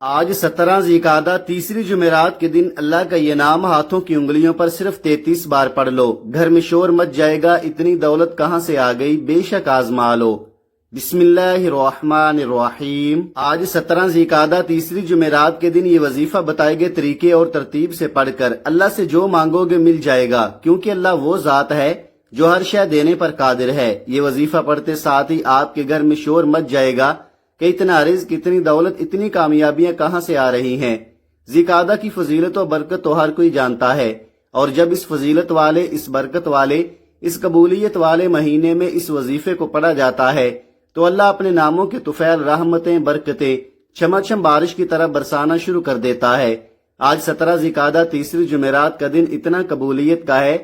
آج 17 ذیقعدہ تیسری جمعرات کے دن اللہ کا یہ نام ہاتھوں کی انگلیوں پر صرف 33 بار پڑھ لو۔ گھر میں شور مچ جائے گا، اتنی دولت کہاں سے آ گئی، بے شک آزما لو۔ بسم اللہ الرحمن الرحیم۔ آج 17 ذیقعدہ تیسری جمعرات کے دن یہ وظیفہ بتائے گئے طریقے اور ترتیب سے پڑھ کر اللہ سے جو مانگو گے مل جائے گا، کیونکہ اللہ وہ ذات ہے جو ہر شے دینے پر قادر ہے۔ یہ وظیفہ پڑھتے ساتھ ہی آپ کے گھر میں شور مچ جائے گا کہ اتنا رزق، اتنی دولت، اتنی کامیابیاں کہاں سے آ رہی ہیں۔ ذیقعدہ کی فضیلت و برکت تو ہر کوئی جانتا ہے، اور جب اس فضیلت والے، اس برکت والے، اس قبولیت والے مہینے میں اس وظیفے کو پڑھا جاتا ہے تو اللہ اپنے ناموں کے طفیل، رحمتیں، برکتیں چھما بارش کی طرح برسانا شروع کر دیتا ہے۔ آج 17 ذیقعدہ تیسری جمعرات کا دن اتنا قبولیت کا ہے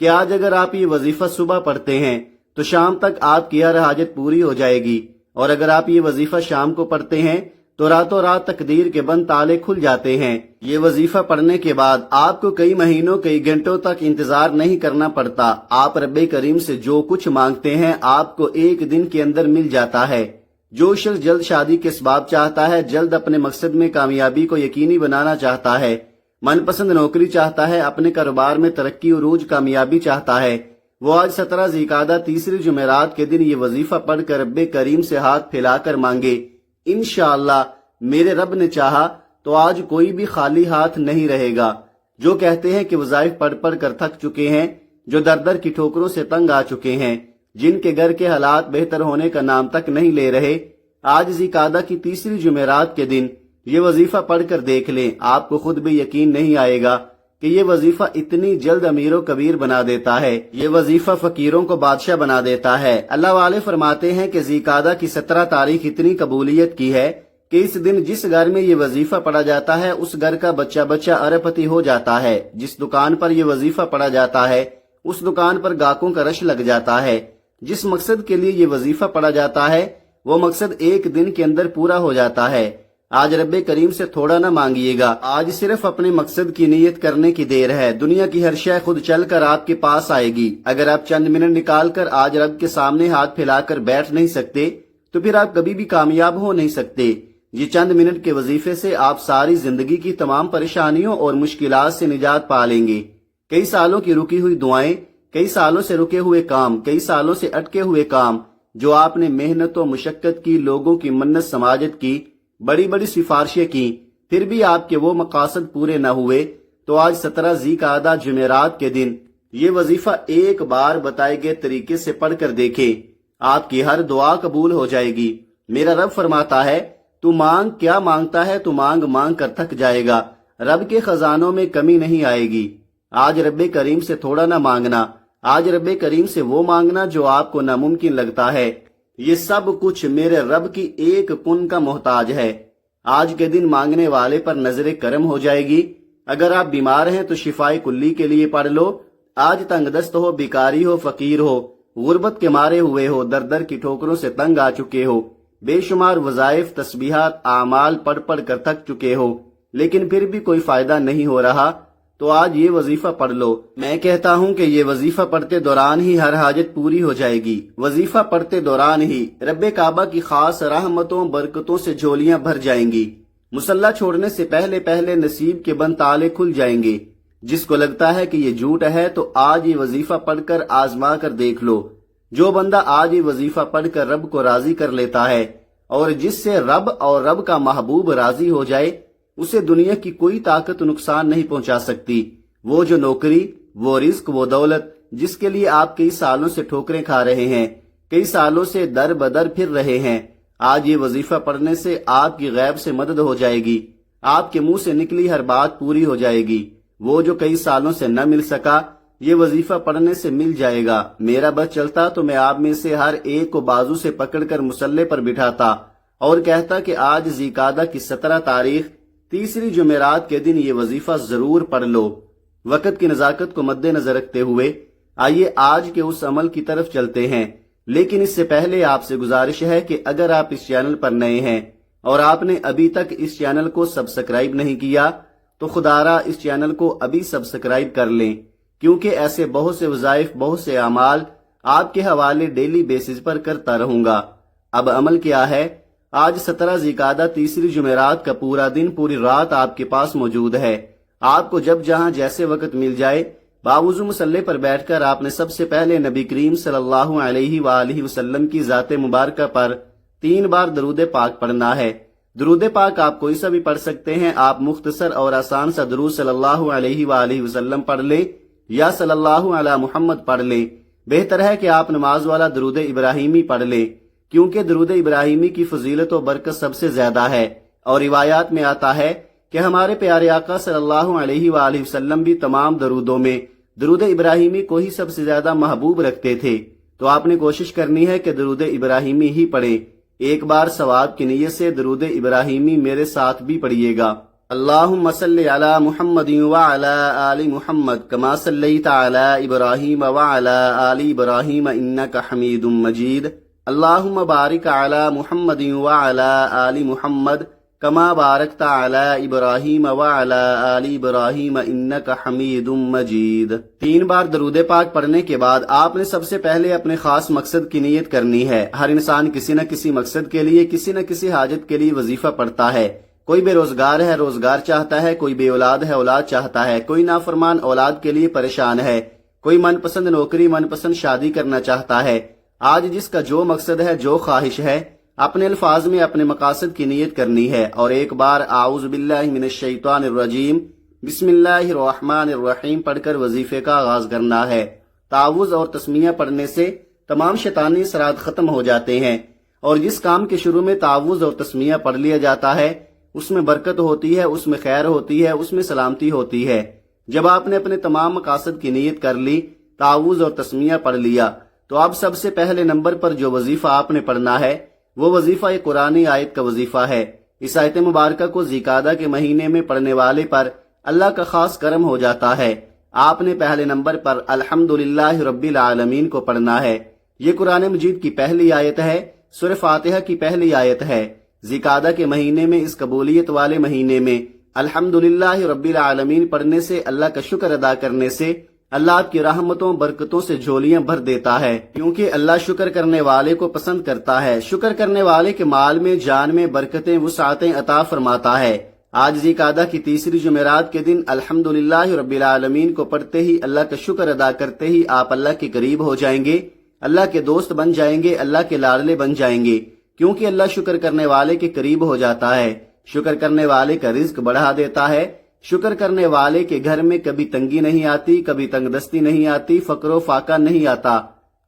کہ آج اگر آپ یہ وظیفہ صبح پڑھتے ہیں تو شام تک آپ کی ہر حاجت پوری ہو جائے گی، اور اگر آپ یہ وظیفہ شام کو پڑھتے ہیں تو راتوں رات تقدیر کے بند تالے کھل جاتے ہیں۔ یہ وظیفہ پڑھنے کے بعد آپ کو کئی مہینوں، کئی گھنٹوں تک انتظار نہیں کرنا پڑتا۔ آپ رب کریم سے جو کچھ مانگتے ہیں آپ کو ایک دن کے اندر مل جاتا ہے۔ جو شخص جلد شادی کے اسباب چاہتا ہے، جلد اپنے مقصد میں کامیابی کو یقینی بنانا چاہتا ہے، من پسند نوکری چاہتا ہے، اپنے کاروبار میں ترقی، عروج، کامیابی چاہتا ہے، وہ آج 17 ذیقعدہ تیسری جمعرات کے دن یہ وظیفہ پڑھ کر رب کریم سے ہاتھ پھیلا کر مانگے۔ انشاءاللہ میرے رب نے چاہا تو آج کوئی بھی خالی ہاتھ نہیں رہے گا۔ جو کہتے ہیں کہ وظائف پڑھ پڑھ کر تھک چکے ہیں، جو در در کی ٹھوکروں سے تنگ آ چکے ہیں، جن کے گھر کے حالات بہتر ہونے کا نام تک نہیں لے رہے، آج ذیقعدہ کی تیسری جمعرات کے دن یہ وظیفہ پڑھ کر دیکھ لیں، آپ کو خود بھی یقین نہیں آئے گا کہ یہ وظیفہ اتنی جلد امیر و کبیر بنا دیتا ہے۔ یہ وظیفہ فقیروں کو بادشاہ بنا دیتا ہے۔ اللہ والے فرماتے ہیں کہ ذیقعدہ کی 17 تاریخ اتنی قبولیت کی ہے کہ اس دن جس گھر میں یہ وظیفہ پڑھا جاتا ہے اس گھر کا بچہ بچہ ارب پتی ہو جاتا ہے۔ جس دکان پر یہ وظیفہ پڑھا جاتا ہے اس دکان پر گاہکوں کا رش لگ جاتا ہے۔ جس مقصد کے لیے یہ وظیفہ پڑھا جاتا ہے وہ مقصد ایک دن کے اندر پورا ہو جاتا ہے۔ آج رب کریم سے تھوڑا نہ مانگیے گا، آج صرف اپنے مقصد کی نیت کرنے کی دیر ہے۔ دنیا کی ہر شے خود چل کر آپ کے پاس آئے گی۔ اگر آپ چند منٹ نکال کر آج رب کے سامنے ہاتھ پھیلا کر بیٹھ نہیں سکتے تو پھر آپ کبھی بھی کامیاب ہو نہیں سکتے۔ یہ چند منٹ کے وظیفے سے آپ ساری زندگی کی تمام پریشانیوں اور مشکلات سے نجات پا لیں گے۔ کئی سالوں کی رکی ہوئی دعائیں، کئی سالوں سے رکے ہوئے کام، کئی سالوں سے اٹکے ہوئے کام جو آپ نے محنت و مشقت کی، لوگوں کی منت سماجت کی، بڑی بڑی سفارشیں کی، پھر بھی آپ کے وہ مقاصد پورے نہ ہوئے، تو آج 17 ذیقعدہ جمعرات کے دن یہ وظیفہ ایک بار بتائے گئے طریقے سے پڑھ کر دیکھیں، آپ کی ہر دعا قبول ہو جائے گی۔ میرا رب فرماتا ہے تو مانگ، کیا مانگتا ہے تو مانگ مانگ کر تھک جائے گا، رب کے خزانوں میں کمی نہیں آئے گی۔ آج رب کریم سے تھوڑا نہ مانگنا، آج رب کریم سے وہ مانگنا جو آپ کو ناممکن لگتا ہے۔ یہ سب کچھ میرے رب کی ایک کن کا محتاج ہے۔ آج کے دن مانگنے والے پر نظر کرم ہو جائے گی۔ اگر آپ بیمار ہیں تو شفائے کلی کے لیے پڑھ لو۔ آج تنگ دست ہو، بیکاری ہو، فقیر ہو، غربت کے مارے ہوئے ہو، در در کی ٹھوکروں سے تنگ آ چکے ہو، بے شمار وظائف، تسبیحات، اعمال پڑھ پڑھ کر تھک چکے ہو لیکن پھر بھی کوئی فائدہ نہیں ہو رہا، تو آج یہ وظیفہ پڑھ لو۔ میں کہتا ہوں کہ یہ وظیفہ پڑھتے دوران ہی ہر حاجت پوری ہو جائے گی۔ وظیفہ پڑھتے دوران ہی رب کعبہ کی خاص رحمتوں، برکتوں سے جھولیاں بھر جائیں گی۔ مصلی چھوڑنے سے پہلے پہلے نصیب کے بند تالے کھل جائیں گے۔ جس کو لگتا ہے کہ یہ جھوٹ ہے تو آج یہ وظیفہ پڑھ کر آزما کر دیکھ لو۔ جو بندہ آج یہ وظیفہ پڑھ کر رب کو راضی کر لیتا ہے اور جس سے رب اور رب کا محبوب راضی ہو جائے، اسے دنیا کی کوئی طاقت نقصان نہیں پہنچا سکتی۔ وہ جو نوکری، وہ رزق، وہ دولت جس کے لیے آپ کئی سالوں سے ٹھوکریں کھا رہے ہیں، کئی سالوں سے در بدر پھر رہے ہیں، آج یہ وظیفہ پڑھنے سے آپ کی غیب سے مدد ہو جائے گی، آپ کے منہ سے نکلی ہر بات پوری ہو جائے گی۔ وہ جو کئی سالوں سے نہ مل سکا، یہ وظیفہ پڑھنے سے مل جائے گا۔ میرا بس چلتا تو میں آپ میں سے ہر ایک کو بازو سے پکڑ کر مصلی پر بٹھاتا اور کہتا کہ آج ذیقعدہ کی 17 تاریخ تیسری جمعرات کے دن یہ وظیفہ ضرور پڑھ لو۔ وقت کی نزاکت کو مد نظر رکھتے ہوئے آئیے آج کے اس عمل کی طرف چلتے ہیں، لیکن اس سے پہلے آپ سے گزارش ہے کہ اگر آپ اس چینل پر نئے ہیں اور آپ نے ابھی تک اس چینل کو سبسکرائب نہیں کیا تو خدا را اس چینل کو ابھی سبسکرائب کر لیں، کیونکہ ایسے بہت سے وظائف، بہت سے اعمال آپ کے حوالے ڈیلی بیسز پر کرتا رہوں گا۔ اب عمل کیا ہے؟ آج 17 ذیقعدہ تیسری جمعرات کا پورا دن پوری رات آپ کے پاس موجود ہے۔ آپ کو جب جہاں جیسے وقت مل جائے باوضو مصلی پر بیٹھ کر آپ نے سب سے پہلے نبی کریم صلی اللہ علیہ وآلہ وسلم کی ذات مبارکہ پر 3 بار درود پاک پڑھنا ہے۔ درود پاک آپ کوئی سا بھی پڑھ سکتے ہیں۔ آپ مختصر اور آسان سا درود صلی اللہ علیہ وآلہ وسلم پڑھ لیں یا صلی اللہ علی محمد پڑھ لیں۔ بہتر ہے کہ آپ نماز والا درود ابراہیمی پڑھ لیں، کیونکہ درود ابراہیمی کی فضیلت و برکت سب سے زیادہ ہے، اور روایات میں آتا ہے کہ ہمارے پیارے آقا صلی اللہ علیہ وآلہ وسلم بھی تمام درودوں میں درود ابراہیمی کو ہی سب سے زیادہ محبوب رکھتے تھے۔ تو آپ نے کوشش کرنی ہے کہ درود ابراہیمی ہی پڑھیں۔ ایک بار ثواب کی نیت سے درود ابراہیمی میرے ساتھ بھی پڑھیے گا۔ اللہم صلی علی محمد وعلی آل محمد کما صلیت علی ابراہیم وعلی آل ابراہیم انک حمید مجید۔ اللہم بارک علی محمد وعلی آل محمد کما بارکت علی ابراہیم وعلی آل ابراہیم انک حمید مجید۔ 3 بار درود پاک پڑھنے کے بعد آپ نے سب سے پہلے اپنے خاص مقصد کی نیت کرنی ہے۔ ہر انسان کسی نہ کسی مقصد کے لیے، کسی نہ کسی حاجت کے لیے وظیفہ پڑھتا ہے۔ کوئی بے روزگار ہے، روزگار چاہتا ہے، کوئی بے اولاد ہے، اولاد چاہتا ہے، کوئی نافرمان اولاد کے لیے پریشان ہے، کوئی من پسند نوکری، من پسند شادی کرنا چاہتا ہے۔ آج جس کا جو مقصد ہے، جو خواہش ہے، اپنے الفاظ میں اپنے مقاصد کی نیت کرنی ہے، اور ایک بار اعوذ باللہ من الشیطان الرجیم بسم اللہ الرحمن الرحیم پڑھ کر وظیفے کا آغاز کرنا ہے۔ تعوذ اور تسمیہ پڑھنے سے تمام شیطانی اثرات ختم ہو جاتے ہیں، اور جس کام کے شروع میں تعوذ اور تسمیہ پڑھ لیا جاتا ہے اس میں برکت ہوتی ہے، اس میں خیر ہوتی ہے، اس میں سلامتی ہوتی ہے۔ جب آپ نے اپنے تمام مقاصد کی نیت کر لی، تعوذ اور تسمیہ پڑھ لیا، تو اب سب سے پہلے نمبر پر جو وظیفہ آپ نے پڑھنا ہے وہ وظیفہ ایک قرآنی آیت کا وظیفہ ہے۔ اس آیت مبارکہ کو ذیقعدہ کے مہینے میں پڑھنے والے پر اللہ کا خاص کرم ہو جاتا ہے۔ آپ نے پہلے نمبر پر الحمدللہ رب العالمین کو پڑھنا ہے۔ یہ قرآن مجید کی پہلی آیت ہے، سورہ فاتحہ کی پہلی آیت ہے۔ ذیقعدہ کے مہینے میں، اس قبولیت والے مہینے میں الحمدللہ رب العالمین پڑھنے سے، اللہ کا شکر ادا کرنے سے اللہ آپ کی رحمتوں برکتوں سے جھولیاں بھر دیتا ہے، کیونکہ اللہ شکر کرنے والے کو پسند کرتا ہے۔ شکر کرنے والے کے مال میں، جان میں برکتیں، وسعتیں عطا فرماتا ہے۔ آج ذیقعدہ کی تیسری جمعرات کے دن الحمدللہ رب العالمین کو پڑھتے ہی، اللہ کا شکر ادا کرتے ہی آپ اللہ کے قریب ہو جائیں گے، اللہ کے دوست بن جائیں گے، اللہ کے لاڈلے بن جائیں گے، کیونکہ اللہ شکر کرنے والے کے قریب ہو جاتا ہے۔ شکر کرنے والے کا رزق بڑھا دیتا ہے۔ شکر کرنے والے کے گھر میں کبھی تنگی نہیں آتی، کبھی تنگ دستی نہیں آتی، فقر و فاقہ نہیں آتا۔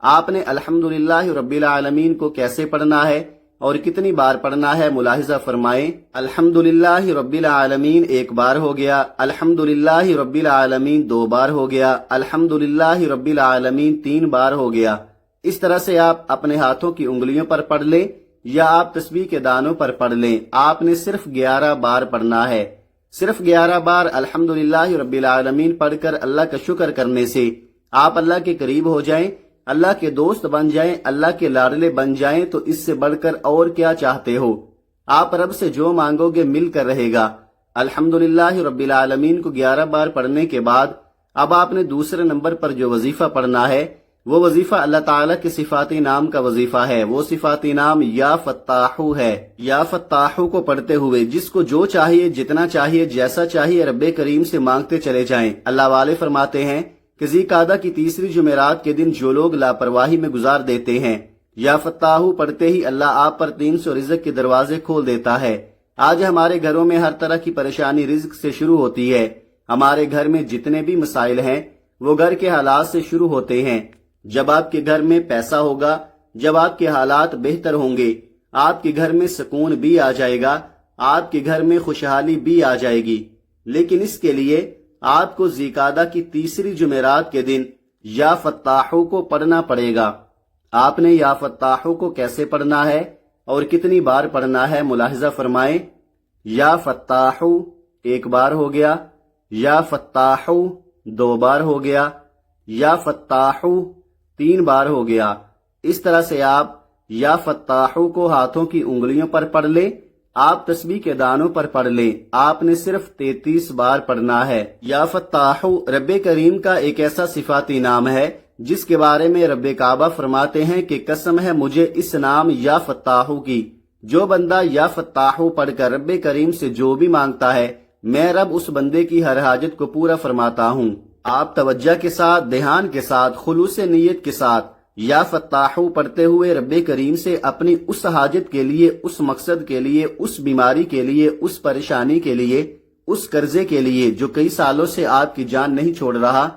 آپ نے الحمدللہ رب العالمین کو کیسے پڑھنا ہے اور کتنی بار پڑھنا ہے ملاحظہ فرمائیں۔ الحمدللہ رب العالمین 1 بار ہو گیا، الحمدللہ رب العالمین 2 بار ہو گیا، الحمدللہ رب العالمین 3 بار ہو گیا۔ اس طرح سے آپ اپنے ہاتھوں کی انگلیوں پر پڑھ لیں یا آپ تسبیح کے دانوں پر پڑھ لیں۔ آپ نے صرف 11 بار پڑھنا ہے۔ صرف 11 بار الحمدللہ رب العالمین پڑھ کر اللہ کا شکر کرنے سے آپ اللہ کے قریب ہو جائیں، اللہ کے دوست بن جائیں، اللہ کے لاڈلے بن جائیں، تو اس سے بڑھ کر اور کیا چاہتے ہو؟ آپ رب سے جو مانگو گے مل کر رہے گا۔ الحمدللہ رب العالمین کو 11 بار پڑھنے کے بعد اب آپ نے دوسرے نمبر پر جو وظیفہ پڑھنا ہے وہ وظیفہ اللہ تعالیٰ کے صفاتی نام کا وظیفہ ہے۔ وہ صفاتی نام یا فتاحو ہے۔ یا فتاحو کو پڑھتے ہوئے جس کو جو چاہیے، جتنا چاہیے، جیسا چاہیے رب کریم سے مانگتے چلے جائیں۔ اللہ والے فرماتے ہیں کہ ذیقعدہ کی تیسری جمعرات کے دن جو لوگ لاپرواہی میں گزار دیتے ہیں، یا فتاحو پڑھتے ہی اللہ آپ پر 300 رزق کے دروازے کھول دیتا ہے۔ آج ہمارے گھروں میں ہر طرح کی پریشانی رزق سے شروع ہوتی ہے۔ ہمارے گھر میں جتنے بھی مسائل ہیں وہ گھر کے حالات سے شروع ہوتے ہیں۔ جب آپ کے گھر میں پیسہ ہوگا، جب آپ کے حالات بہتر ہوں گے، آپ کے گھر میں سکون بھی آ جائے گا، آپ کے گھر میں خوشحالی بھی آ جائے گی۔ لیکن اس کے لیے آپ کو ذیقعدہ کی تیسری جمعرات کے دن یا فتاحو کو پڑھنا پڑے گا۔ آپ نے یا فتاحو کو کیسے پڑھنا ہے اور کتنی بار پڑھنا ہے ملاحظہ فرمائیں۔ یا فتاحو 1 بار ہو گیا، یا فتاحو 2 بار ہو گیا، یا فتاحو 3 بار ہو گیا۔ اس طرح سے آپ یا فتاحو کو ہاتھوں کی انگلیوں پر پڑھ لیں، آپ تسبیح کے دانوں پر پڑھ لیں۔ آپ نے صرف 33 بار پڑھنا ہے۔ یا فتاحو رب کریم کا ایک ایسا صفاتی نام ہے جس کے بارے میں رب کعبہ فرماتے ہیں کہ قسم ہے مجھے اس نام یا فتاحو کی، جو بندہ یا فتاحو پڑھ کر رب کریم سے جو بھی مانگتا ہے میں رب اس بندے کی ہر حاجت کو پورا فرماتا ہوں۔ آپ توجہ کے ساتھ، دھیان کے ساتھ، خلوص نیت کے ساتھ یا فتاحو پڑھتے ہوئے رب کریم سے اپنی اس حاجت کے لیے، اس مقصد کے لیے، اس بیماری کے لیے، اس پریشانی کے لیے، اس قرضے کے لیے جو کئی سالوں سے آپ کی جان نہیں چھوڑ رہا،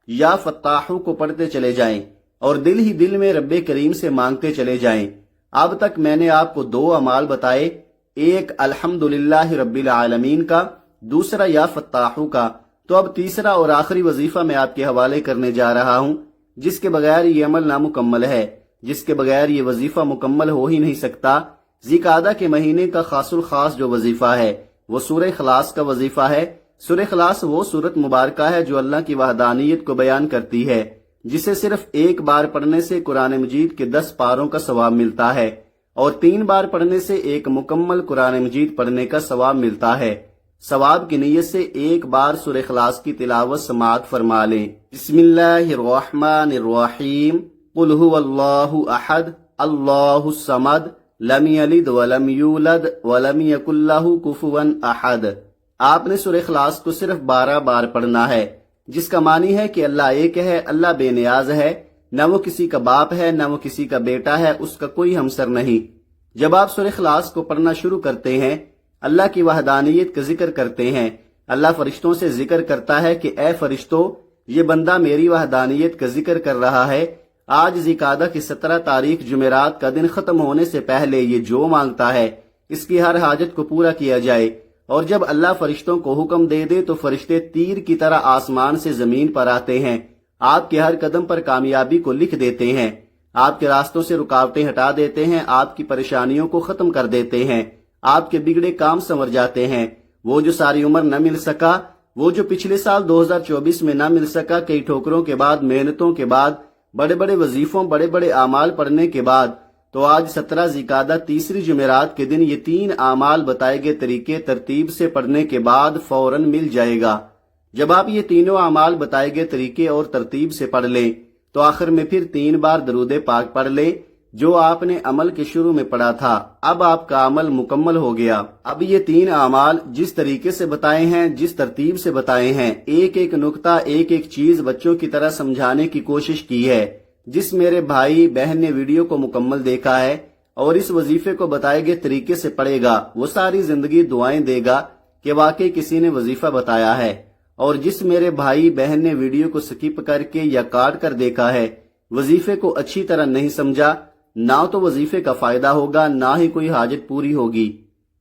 یا فتاحو کو پڑھتے چلے جائیں اور دل ہی دل میں رب کریم سے مانگتے چلے جائیں۔ اب تک میں نے آپ کو 2 اعمال بتائے، ایک الحمدللہ رب العالمین کا، دوسرا یا فتاحو کا۔ تو اب تیسرا اور آخری وظیفہ میں آپ کے حوالے کرنے جا رہا ہوں، جس کے بغیر یہ عمل نامکمل ہے، جس کے بغیر یہ وظیفہ مکمل ہو ہی نہیں سکتا۔ ذی قعدہ کے مہینے کا خاص الخاص جو وظیفہ ہے وہ سورہ اخلاص کا وظیفہ ہے۔ سورہ اخلاص وہ سورت مبارکہ ہے جو اللہ کی وحدانیت کو بیان کرتی ہے، جسے صرف ایک بار پڑھنے سے قرآن مجید کے 10 پاروں کا ثواب ملتا ہے، اور 3 بار پڑھنے سے ایک مکمل قرآن مجید پڑھنے کا ثواب ملتا ہے۔ ثواب کی نیت سے ایک بار سورہ اخلاص کی تلاوت سماعت فرما لیں۔ بسم اللہ الرحمن الرحیم، قل هو اللہ احد اللہ الصمد لم یلد ولم یولد ولم یکن لہ کفوا احد۔ آپ نے سورہ اخلاص کو صرف 12 بار پڑھنا ہے، جس کا معنی ہے کہ اللہ ایک ہے، اللہ بے نیاز ہے، نہ وہ کسی کا باپ ہے، نہ وہ کسی کا بیٹا ہے، اس کا کوئی ہمسر نہیں۔ جب آپ سورہ اخلاص کو پڑھنا شروع کرتے ہیں، اللہ کی وحدانیت کا ذکر کرتے ہیں، اللہ فرشتوں سے ذکر کرتا ہے کہ اے فرشتوں، یہ بندہ میری وحدانیت کا ذکر کر رہا ہے، آج ذی قعدہ کی 17 تاریخ جمعرات کا دن ختم ہونے سے پہلے یہ جو مانگتا ہے اس کی ہر حاجت کو پورا کیا جائے۔ اور جب اللہ فرشتوں کو حکم دے دے تو فرشتے تیر کی طرح آسمان سے زمین پر آتے ہیں، آپ کے ہر قدم پر کامیابی کو لکھ دیتے ہیں، آپ کے راستوں سے رکاوٹیں ہٹا دیتے ہیں، آپ کی پریشانیوں کو ختم کر دیتے ہیں، آپ کے بگڑے کام سنور جاتے ہیں۔ وہ جو ساری عمر نہ مل سکا، وہ جو پچھلے سال 2024 میں نہ مل سکا، کئی ٹھوکروں کے بعد، محنتوں کے بعد، بڑے بڑے وظیفوں، بڑے بڑے اعمال پڑھنے کے بعد، تو آج 17 ذی قعدہ تیسری جمعرات کے دن یہ 3 اعمال بتائے گئے طریقے ترتیب سے پڑھنے کے بعد فوراً مل جائے گا۔ جب آپ یہ تینوں اعمال بتائے گئے طریقے اور ترتیب سے پڑھ لیں تو آخر میں پھر 3 بار درود پاک پڑھ لیں جو آپ نے عمل کے شروع میں پڑھا تھا۔ اب آپ کا عمل مکمل ہو گیا۔ اب یہ 3 اعمال جس طریقے سے بتائے ہیں، جس ترتیب سے بتائے ہیں، ایک ایک نقطہ، ایک ایک چیز بچوں کی طرح سمجھانے کی کوشش کی ہے۔ جس میرے بھائی بہن نے ویڈیو کو مکمل دیکھا ہے اور اس وظیفے کو بتائے گئے طریقے سے پڑھے گا، وہ ساری زندگی دعائیں دے گا کہ واقعی کسی نے وظیفہ بتایا ہے۔ اور جس میرے بھائی بہن نے ویڈیو کو سکپ کر کے یا کاٹ کر دیکھا ہے، وظیفے کو اچھی طرح نہیں سمجھا، نہ تو وظیفے کا فائدہ ہوگا، نہ ہی کوئی حاجت پوری ہوگی۔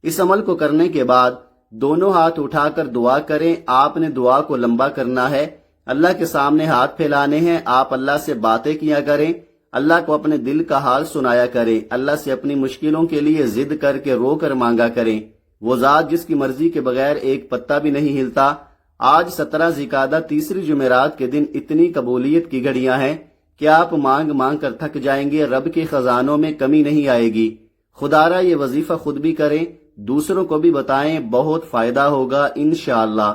اس عمل کو کرنے کے بعد دونوں ہاتھ اٹھا کر دعا کریں۔ آپ نے دعا کو لمبا کرنا ہے، اللہ کے سامنے ہاتھ پھیلانے ہیں، آپ اللہ سے باتیں کیا کریں، اللہ کو اپنے دل کا حال سنایا کریں، اللہ سے اپنی مشکلوں کے لیے ضد کر کے رو کر مانگا کریں۔ وہ ذات جس کی مرضی کے بغیر ایک پتا بھی نہیں ہلتا۔ آج 17 ذی قعدہ تیسری جمعرات کے دن اتنی قبولیت کی گھڑیاں ہیں کہ آپ مانگ مانگ کر تھک جائیں گے، رب کے خزانوں میں کمی نہیں آئے گی۔ خدارا یہ وظیفہ خود بھی کریں، دوسروں کو بھی بتائیں، بہت فائدہ ہوگا انشاءاللہ۔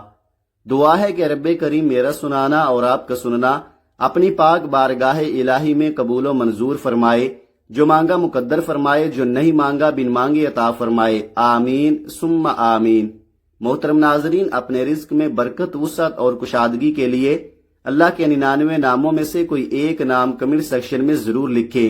دعا ہے کہ رب کریم میرا سنانا اور آپ کا سننا اپنی پاک بارگاہ الہی میں قبول و منظور فرمائے، جو مانگا مقدر فرمائے، جو نہیں مانگا بن مانگے عطا فرمائے، آمین ثم آمین۔ محترم ناظرین، اپنے رزق میں برکت، وسعت اور کشادگی کے لیے اللہ کے 99 ناموں میں سے کوئی ایک نام کمنٹ سیکشن میں ضرور لکھیں۔